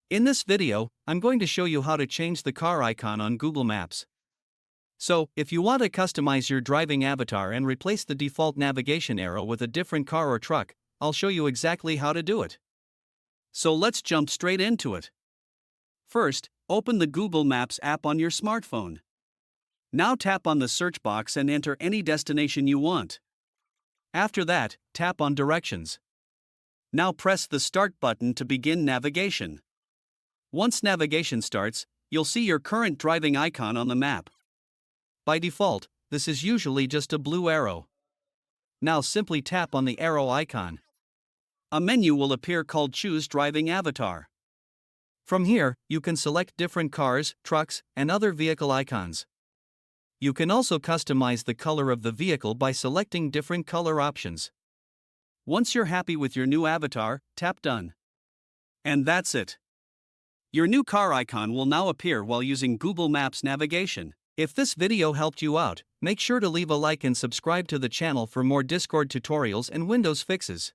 In this video, I'm going to show you how to change the car icon on Google Maps. So, if you want to customize your driving avatar and replace the default navigation arrow with a different car or truck, I'll show you exactly how to do it. So let's jump straight into it. First, open the Google Maps app on your smartphone. Now tap on the search box and enter any destination you want. After that, tap on Directions. Now press the Start button to begin navigation. Once navigation starts, you'll see your current driving icon on the map. By default, this is usually just a blue arrow. Now simply tap on the arrow icon. A menu will appear called Choose Driving Avatar. From here, you can select different cars, trucks, and other vehicle icons. You can also customize the color of the vehicle by selecting different color options. Once you're happy with your new avatar, tap Done. And that's it. Your new car icon will now appear while using Google Maps navigation. If this video helped you out, make sure to leave a like and subscribe to the channel for more Discord tutorials and Windows fixes.